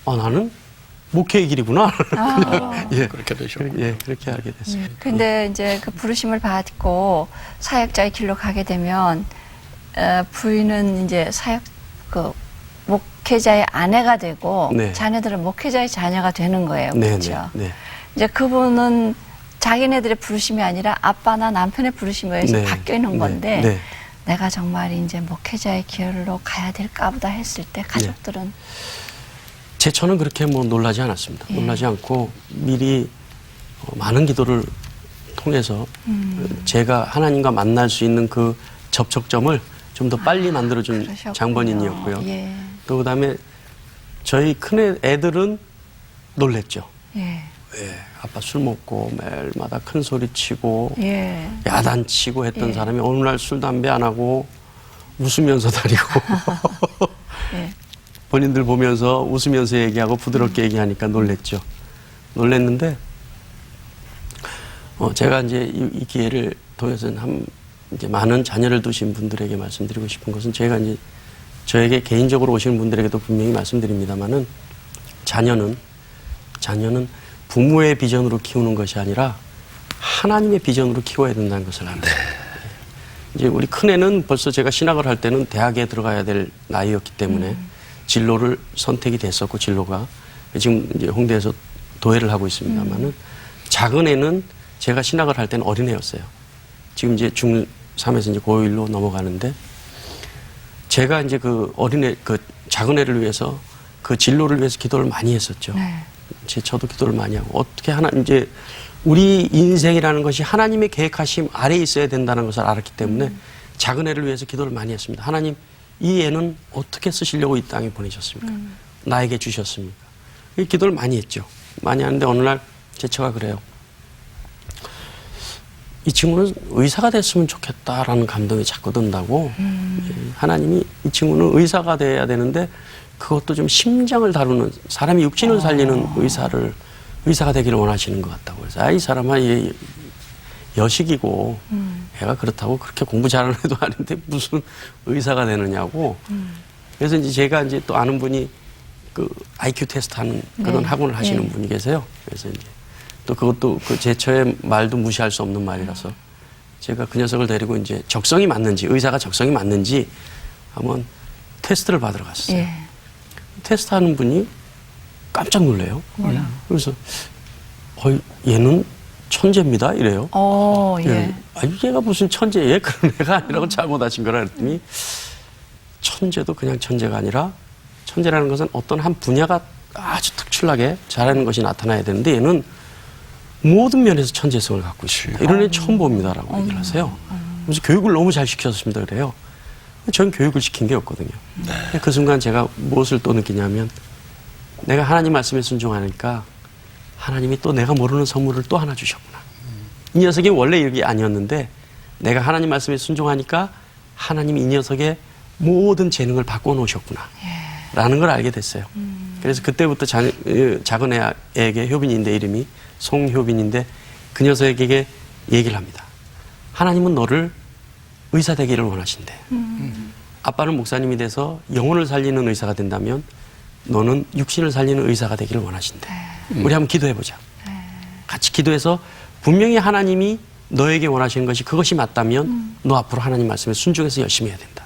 나는 목회의 길이구나. 예, 그렇게 되셨군요. 예, 그렇게 알게 됐어요. 근데 이제 그 부르심을 받고 사역자의 길로 가게 되면 부인은 이제 그 목회자의 아내가 되고 네. 자녀들은 목회자의 자녀가 되는 거예요. 네, 그렇죠? 네, 네. 이제 그분은 자기네들의 부르심이 아니라 아빠나 남편의 부르심에 의해서 네, 바뀌어 있는 네, 건데 네. 내가 정말 이제 목회자의 길로 가야 될까 보다 했을 때 가족들은 저는 그렇게 뭐 놀라지 않았습니다. 예. 놀라지 않고 미리 많은 기도를 통해서 제가 하나님과 만날 수 있는 그 접촉점을 좀 더 빨리 만들어준 그러셨군요. 장본인이었고요. 예. 또 그다음에 저희 큰 애들은 놀랬죠. 예. 왜 아빠 술 먹고 매일마다 큰 소리 치고 예. 야단치고 했던 예. 사람이 어느 날 술 담배 안 하고 웃으면서 다니고 예. 본인들 보면서 웃으면서 얘기하고 부드럽게 얘기하니까 놀랬죠. 놀랬는데 제가 이제 이 기회를 통해서는 이제 많은 자녀를 두신 분들에게 말씀드리고 싶은 것은 제가 이제 저에게 개인적으로 오시는 분들에게도 분명히 말씀드립니다만은 자녀는 부모의 비전으로 키우는 것이 아니라 하나님의 비전으로 키워야 된다는 것을 압니다. 이제 우리 큰애는 벌써 제가 신학을 할 때는 대학에 들어가야 될 나이였기 때문에 진로를 선택이 됐었고 진로가 지금 이제 홍대에서 도예를 하고 있습니다만은 작은 애는 제가 신학을 할 때는 어린애였어요. 지금 이제 중3에서 이제 고1로 넘어가는데 제가 이제 그 어린애 그 작은 애를 위해서 그 진로를 위해서 기도를 많이 했었죠. 네. 저도 기도를 많이 하고 어떻게 이제 우리 인생이라는 것이 하나님의 계획하심 아래에 있어야 된다는 것을 알았기 때문에 작은 애를 위해서 기도를 많이 했습니다. 하나님, 이 애는 어떻게 쓰시려고 이 땅에 보내셨습니까? 나에게 주셨습니까? 이 기도를 많이 했죠. 많이 하는데 어느 날 제 처가 그래요. 이 친구는 의사가 됐으면 좋겠다라는 감동이 자꾸 든다고. 하나님이 이 친구는 의사가 돼야 되는데 그것도 좀 심장을 다루는 사람이 육신을 살리는 의사가 되기를 원하시는 것 같다고. 그래서 이 사람아 얘 여식이고 애가 그렇다고 그렇게 공부 잘하는 애도 아닌데 무슨 의사가 되느냐고. 그래서 이제 제가 이제 또 아는 분이 그 IQ 테스트 하는 그런 네. 학원을 하시는 네. 분이 계세요. 그래서 이제 또 그것도 그 제처의 말도 무시할 수 없는 말이라서 제가 그 녀석을 데리고 이제 적성이 맞는지 의사가 적성이 맞는지 한번 테스트를 받으러 갔어요. 예. 테스트하는 분이 깜짝 놀래요. 뭐라? 그래서 얘는 천재입니다 이래요. 예. 얘가 무슨 천재예? 그런 애가 아니라고 잘못하신 거라 그랬더니 천재도 그냥 천재가 아니라 천재라는 것은 어떤 한 분야가 아주 특출나게 잘하는 것이 나타나야 되는데 얘는 모든 면에서 천재성을 갖고 있습니다. 이런 애 처음 봅니다라고 얘기를 하세요. 그래서 교육을 너무 잘 시켰습니다 그래요. 전 교육을 시킨 게 없거든요. 그 순간 제가 무엇을 또 느끼냐면 내가 하나님 말씀에 순종하니까 하나님이 또 내가 모르는 선물을 또 하나 주셨구나. 이 녀석이 원래 이게 아니었는데 내가 하나님 말씀에 순종하니까 하나님이 이 녀석의 모든 재능을 바꿔 놓으셨구나. 라는 걸 알게 됐어요. 그래서 그때부터 작은 애에게 효빈인데 이름이 송효빈인데 그 녀석에게 얘기를 합니다. 하나님은 너를 의사 되기를 원하신대. 아빠는 목사님이 돼서 영혼을 살리는 의사가 된다면 너는 육신을 살리는 의사가 되기를 원하신대. 우리 한번 기도해보자. 같이 기도해서 분명히 하나님이 너에게 원하시는 것이 그것이 맞다면 너 앞으로 하나님 말씀에 순종해서 열심히 해야 된다.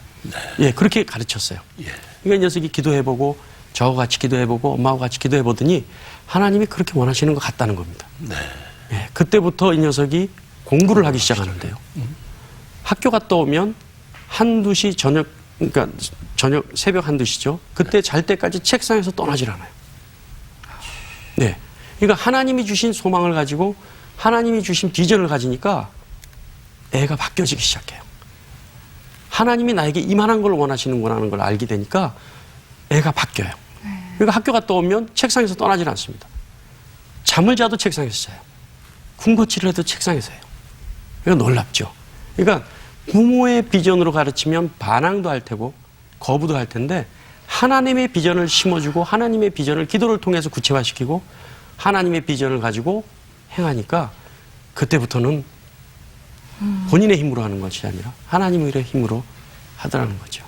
예, 그렇게 가르쳤어요. 그러니까 이 녀석이 기도해보고 저하고 같이 기도해보고 엄마하고 같이 기도해보더니 하나님이 그렇게 원하시는 것 같다는 겁니다. 예, 그때부터 이 녀석이 공부를 하기 시작하는데요. 학교 갔다 오면 한두 시 그러니까 저녁 새벽 한두 시죠. 그때 잘 때까지 책상에서 떠나질 않아요. 네. 그러니까 하나님이 주신 소망을 가지고 하나님이 주신 비전을 가지니까 애가 바뀌어지기 시작해요. 하나님이 나에게 이만한 걸 원하시는구나는 걸 알게 되니까 애가 바뀌어요. 그러니까 학교 갔다 오면 책상에서 떠나질 않습니다. 잠을 자도 책상에서 자요. 군것질을 해도 책상에서 해요. 그러니까 놀랍죠. 그러니까 부모의 비전으로 가르치면 반항도 할 테고 거부도 할 텐데 하나님의 비전을 심어주고 하나님의 비전을 기도를 통해서 구체화시키고 하나님의 비전을 가지고 행하니까 그때부터는 본인의 힘으로 하는 것이 아니라 하나님의 힘으로 하더라는 거죠.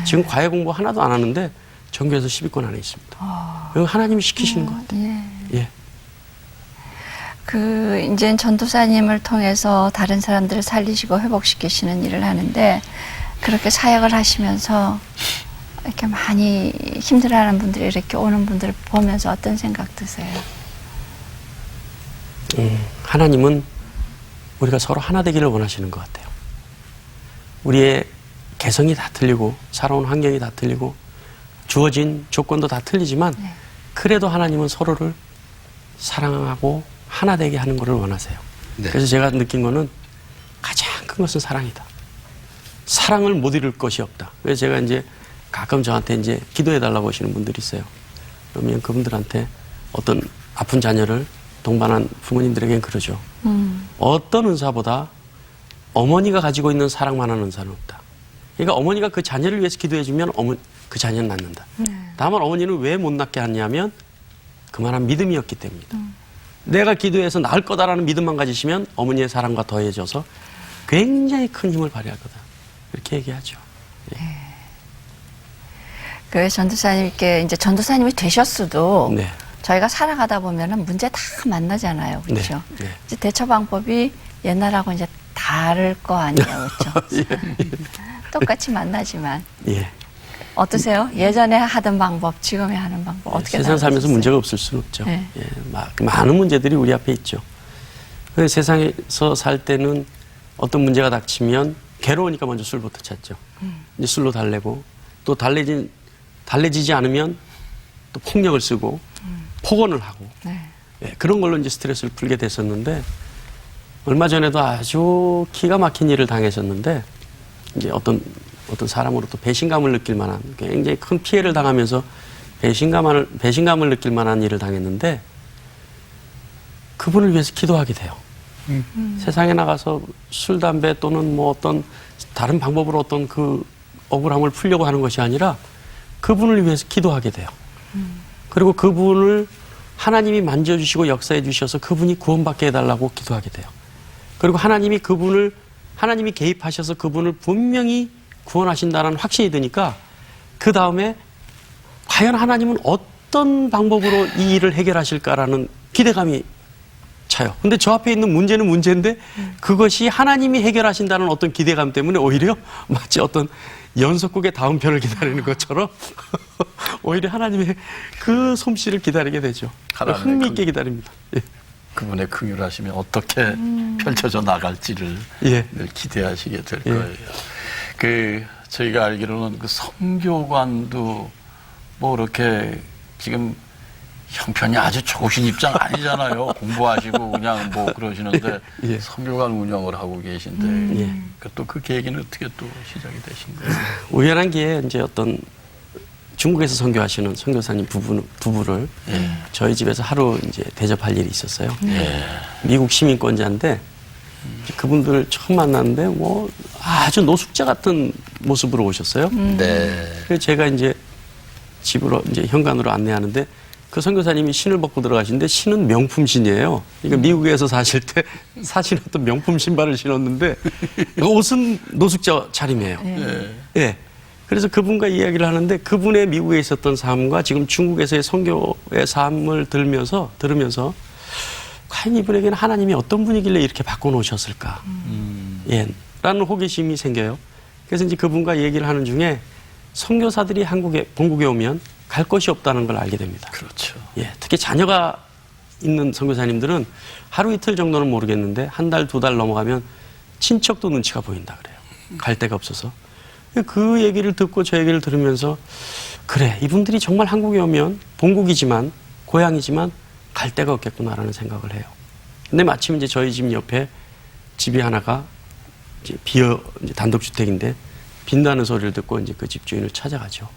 지금 과외 공부 하나도 안 하는데 전교에서 10위권 안에 있습니다. 이건 하나님이 시키시는 것 같아요. 예. 이제 전도사님을 통해서 다른 사람들을 살리시고 회복시키시는 일을 하는데 그렇게 사역을 하시면서 이렇게 많이 힘들어하는 분들이 이렇게 오는 분들을 보면서 어떤 생각 드세요? 하나님은 우리가 서로 하나 되기를 원하시는 것 같아요. 우리의 개성이 다 틀리고 살아온 환경이 다 틀리고 주어진 조건도 다 틀리지만 그래도 하나님은 서로를 사랑하고 하나 되게 하는 것을 원하세요. 그래서 제가 느낀 거는 가장 큰 것은 사랑이다. 사랑을 못 이룰 것이 없다. 그래서 제가 이제 가끔 저한테 이제 기도해 달라고 하시는 분들이 있어요. 그러면 그분들한테 어떤 아픈 자녀를 동반한 부모님들에겐 그러죠. 어떤 은사보다 어머니가 가지고 있는 사랑만한 은사는 없다. 그러니까 어머니가 그 자녀를 위해서 기도해주면 그 자녀는 낫는다. 다만 어머니는 왜 못 낫게 하냐면 그만한 믿음이었기 때문이다. 내가 기도해서 나을 거다라는 믿음만 가지시면 어머니의 사랑과 더해져서 굉장히 큰 힘을 발휘할 거다. 이렇게 얘기하죠. 그 전도사님께 이제 전도사님이 되셨어도 네. 저희가 살아가다 보면은 문제 다 만나잖아요. 그렇죠? 네. 네. 이제 대처 방법이 옛날하고 이제 다를 거 아니에요. 그렇죠? 똑같이 만나지만. 예. 어떠세요? 예전에 하던 방법, 지금에 하는 방법 어떻게 세상 살면서 달라졌어요? 문제가 없을 수는 없죠. 네. 예, 많은 문제들이 우리 앞에 있죠. 그래서 세상에서 살 때는 어떤 문제가 닥치면 괴로우니까 먼저 술부터 찾죠. 이제 술로 달래고 또 달래지지 않으면 또 폭력을 쓰고 폭언을 하고 예, 그런 걸로 이제 스트레스를 풀게 됐었는데 얼마 전에도 아주 기가 막힌 일을 당하셨는데 이제 어떤 사람으로 또 배신감을 느낄 만한 굉장히 큰 피해를 당하면서 배신감을 느낄 만한 일을 당했는데 그분을 위해서 기도하게 돼요. 세상에 나가서 술, 담배 또는 뭐 어떤 다른 방법으로 어떤 그 억울함을 풀려고 하는 것이 아니라 그분을 위해서 기도하게 돼요. 그리고 그분을 하나님이 만져주시고 역사해 주셔서 그분이 구원받게 해달라고 기도하게 돼요. 그리고 하나님이 개입하셔서 그분을 분명히 구원하신다는 확신이 드니까 그 다음에 과연 하나님은 어떤 방법으로 이 일을 해결하실까라는 기대감이 차요. 근데 저 앞에 있는 문제는 문제인데 그것이 하나님이 해결하신다는 어떤 기대감 때문에 오히려 마치 어떤 연속극의 다음 편을 기다리는 것처럼 오히려 하나님의 그 솜씨를 기다리게 되죠. 흥미있게 기다립니다. 예. 그분의 긍휼하시면 어떻게 펼쳐져 나갈지를 예. 늘 기대하시게 될 예. 거예요. 저희가 알기로는 그 선교관도 뭐 이렇게 지금 형편이 아주 좋으신 입장 아니잖아요. 공부하시고 그냥 뭐 그러시는데 예. 선교관 운영을 하고 계신데 예. 또 그 계기는 어떻게 또 시작이 되신 거예요? 우연한 기회에 이제 어떤 중국에서 선교하시는 선교사님 부부를 저희 집에서 하루 이제 대접할 일이 있었어요. 미국 시민권자인데 그분들을 처음 만났는데 뭐 아주 노숙자 같은 모습으로 오셨어요. 네. 그래서 제가 이제 집으로 이제 현관으로 안내하는데 그 선교사님이 신을 벗고 들어가시는데 신은 명품 신이에요. 그러니까 미국에서 사실 때 사신했던 명품 신발을 신었는데 옷은 노숙자 차림이에요. 예. 그래서 그분과 이야기를 하는데 그분의 미국에 있었던 삶과 지금 중국에서의 선교의 삶을 들으면서 과연 이분에게는 하나님이 어떤 분이길래 이렇게 바꿔놓으셨을까? 예. 라는 호기심이 생겨요. 그래서 이제 그분과 얘기를 하는 중에 선교사들이 본국에 오면 갈 곳이 없다는 걸 알게 됩니다. 그렇죠. 예. 특히 자녀가 있는 선교사님들은 하루 이틀 정도는 모르겠는데 한 달, 두 달 넘어가면 친척도 눈치가 보인다 그래요. 갈 데가 없어서. 그 얘기를 듣고 저 얘기를 들으면서 그래, 이분들이 정말 한국에 오면 본국이지만 고향이지만 갈 데가 없겠구나라는 생각을 해요. 근데 마침 이제 저희 집 옆에 집이 하나가 이제 이제 단독주택인데 빈다는 소리를 듣고 이제 그 집주인을 찾아가죠.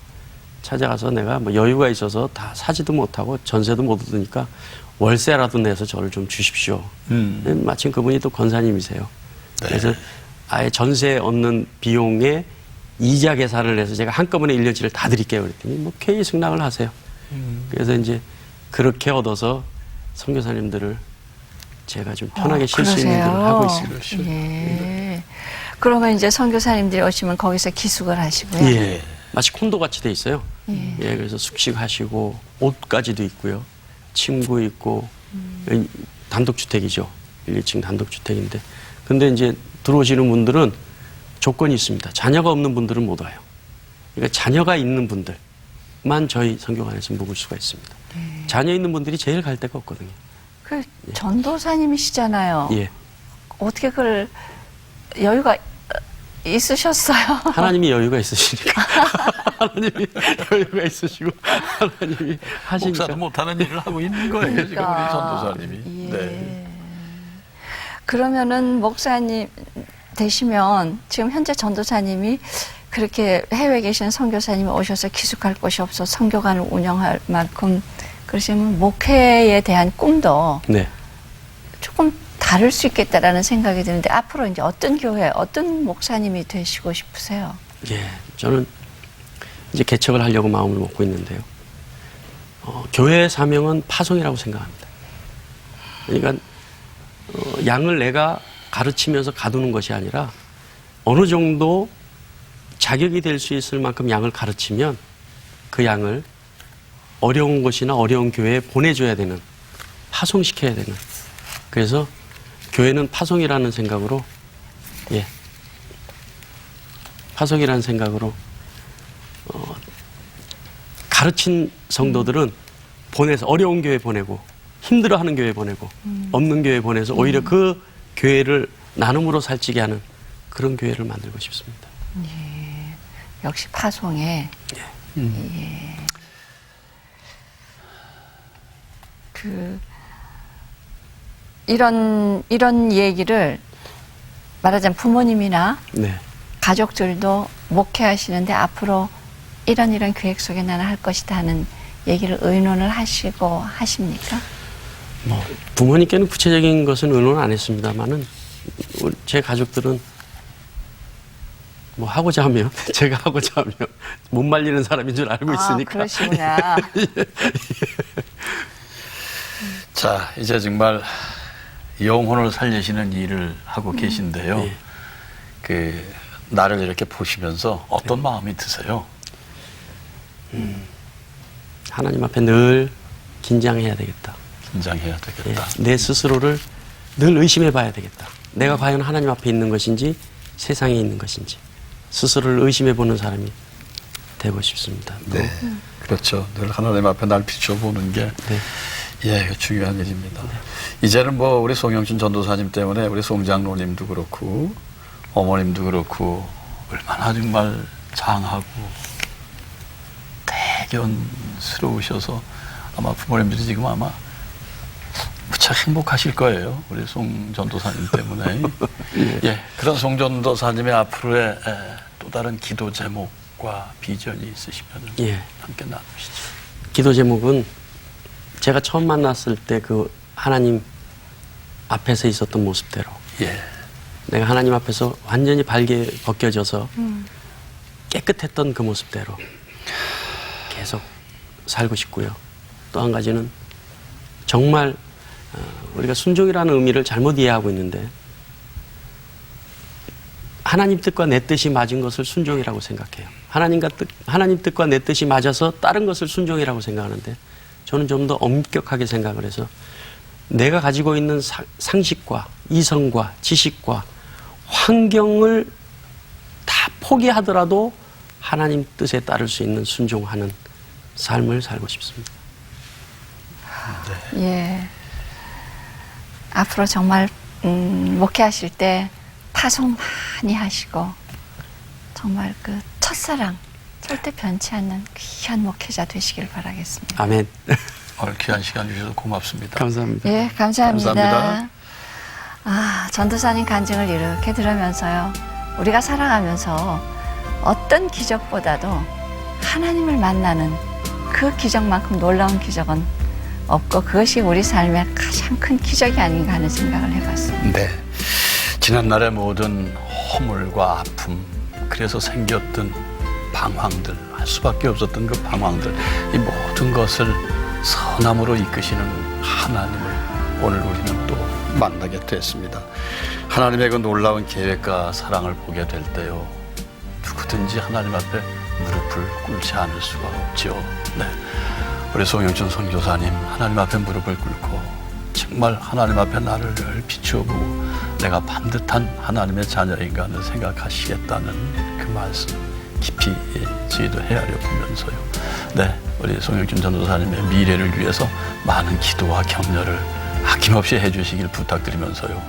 찾아가서 내가 뭐 여유가 있어서 다 사지도 못하고 전세도 못 얻으니까 월세라도 내서 저를 좀 주십시오. 마침 그분이 또 권사님이세요. 네. 그래서 아예 전세 얻는 비용에 이자 계산을 해서 제가 한꺼번에 1년치를 다 드릴게요. 그랬더니 뭐 쾌히 승낙을 하세요. 그래서 이제 그렇게 얻어서 선교사님들을 제가 좀 편하게 쉴 수 있는 일을 하고 있습니다. 예. 그러면 이제 선교사님들이 오시면 거기서 기숙을 하시고요. 예. 마치 콘도 같이 돼 있어요. 예. 그래서 숙식하시고 옷까지도 있고요. 침구 있고 단독주택이죠. 1, 2층 단독주택인데. 근데 이제 들어오시는 분들은 조건이 있습니다. 자녀가 없는 분들은 못 와요. 그러니까 자녀가 있는 분들만 저희 선교관에서 묵을 수가 있습니다. 자녀 있는 분들이 제일 갈 데가 없거든요. 그 전도사님이시잖아요. 예. 어떻게 그걸 여유가 있으셨어요? 하나님이 여유가 있으시니까. 하나님이 여유가 있으시고 하나님이 하시니까. 목사도 못하는 일을 하고 있는 거예요. 지금 우리 전도사님이. 예. 네. 그러면은 목사님 되시면 지금 현재 전도사님이 그렇게 해외에 계신 선교사님이 오셔서 기숙할 곳이 없어 선교관을 운영할 만큼 그러시면 목회에 대한 꿈도 네. 조금 다를 수 있겠다라는 생각이 드는데 앞으로 이제 어떤 교회, 어떤 목사님이 되시고 싶으세요? 예, 저는 이제 개척을 하려고 마음을 먹고 있는데요. 교회의 사명은 파송이라고 생각합니다. 그러니까 양을 내가 가르치면서 가두는 것이 아니라 어느 정도 자격이 될 수 있을 만큼 양을 가르치면 그 양을 어려운 곳이나 어려운 교회에 보내줘야 되는, 파송시켜야 되는. 그래서 교회는 파송이라는 생각으로, 예, 파송이라는 생각으로 가르친 성도들은 보내서 어려운 교회 보내고 힘들어하는 교회 보내고 없는 교회 보내서 오히려 그 교회를 나눔으로 살찌게 하는 그런 교회를 만들고 싶습니다. 예, 역시 파송에. 예. 이런 얘기를 말하자면 부모님이나 네. 가족들도 목회하시는데 앞으로 이런 계획 속에 나는 할 것이다 하는 얘기를 의논을 하시고 하십니까? 뭐 부모님께는 구체적인 것은 의논 안 했습니다만은 제 가족들은 뭐 하고자 하면 제가 하고자 하면 못 말리는 사람인 줄 알고 있으니까. 그러시구나. 자, 이제 정말 영혼을 살리시는 일을 하고 계신데요. 예. 그 나를 이렇게 보시면서 어떤 마음이 드세요? 하나님 앞에 늘 긴장해야 되겠다. 긴장해야 예. 되겠다. 내 스스로를 늘 의심해 봐야 되겠다. 내가 과연 하나님 앞에 있는 것인지 세상에 있는 것인지 스스로를 의심해 보는 사람이 되고 싶습니다. 네, 그렇죠. 늘 하나님 앞에 날 비춰보는 게 네. 예, 중요한 일입니다. 이제는 뭐 우리 송영춘 전도사님 때문에 우리 송장로님도 그렇고 어머님도 그렇고 얼마나 정말 장하고 대견스러우셔서 아마 부모님들이 지금 아마 무척 행복하실 거예요. 우리 송 전도사님 때문에. 예, 그런 송 전도사님의 앞으로의 또 다른 기도 제목과 비전이 있으시면 예. 함께 나누시죠. 기도 제목은 제가 처음 만났을 때 그 하나님 앞에서 있었던 모습대로 예. 내가 하나님 앞에서 완전히 발게 벗겨져서 깨끗했던 그 모습대로 계속 살고 싶고요. 또 한 가지는 정말 우리가 순종이라는 의미를 잘못 이해하고 있는데 하나님 뜻과 내 뜻이 맞은 것을 순종이라고 생각해요. 하나님 뜻과 내 뜻이 맞아서 다른 것을 순종이라고 생각하는데 저는 좀 더 엄격하게 생각을 해서 내가 가지고 있는 상식과 이성과 지식과 환경을 다 포기하더라도 하나님 뜻에 따를 수 있는 순종하는 삶을 살고 싶습니다. 예. 앞으로 정말 목회하실 때 파송 많이 하시고 정말 그 첫사랑 절대 변치 않는 귀한 목회자 되시길 바라겠습니다. 아멘. 오늘 귀한 시간 주셔서 고맙습니다. 감사합니다. 예, 감사합니다. 감사합니다. 아, 전도사님 간증을 이렇게 들으면서요. 우리가 살아가면서 어떤 기적보다도 하나님을 만나는 그 기적만큼 놀라운 기적은 없고 그것이 우리 삶의 가장 큰 기적이 아닌가 하는 생각을 해봤습니다. 네. 지난날의 모든 허물과 아픔, 그래서 생겼던 방황들, 할 수밖에 없었던 그 방황들, 이 모든 것을 선함으로 이끄시는 하나님을 오늘 우리는 또 만나게 됐습니다. 하나님의 그 놀라운 계획과 사랑을 보게 될 때요, 누구든지 하나님 앞에 무릎을 꿇지 않을 수가 없죠. 네. 우리 송영준 선교사님, 하나님 앞에 무릎을 꿇고 정말 하나님 앞에 나를 늘 비추어 보고 내가 반듯한 하나님의 자녀인가 하는 생각하시겠다는 그 말씀 깊이 저희도 헤아려 보면서요. 네, 우리 송영준 전도사님의 미래를 위해서 많은 기도와 격려를 아낌없이 해주시길 부탁드리면서요.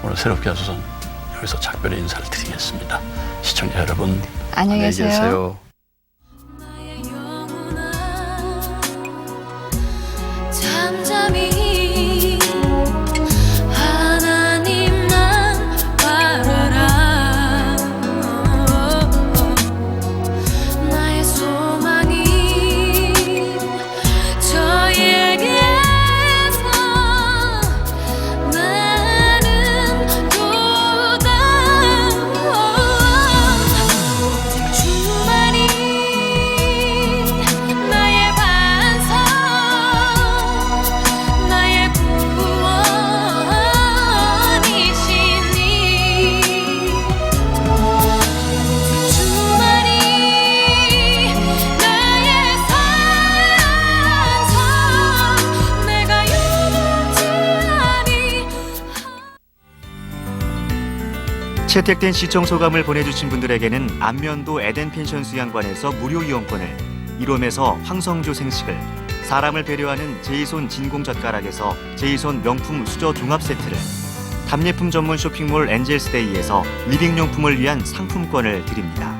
오늘 새롭게 하소서 여기서 작별의 인사를 드리겠습니다. 시청자 여러분, 안녕히 계세요. 잠잠히 하나님만 바라라. 나의 소망이 저에게서 나는 도다. 주만이 나의 반석, 나의 구원이시니. 주만이 나의 산성, 내가 요동치 아니. 채택된 시청 소감을 보내주신 분들에게는 안면도 에덴 펜션 수양관에서 무료 이용권을, 이롬에서 황성조 생식을, 사람을 배려하는 제이손 진공젓가락에서 제이손 명품 수저 종합 세트를, 답례품 전문 쇼핑몰 엔젤스데이에서 리빙용품을 위한 상품권을 드립니다.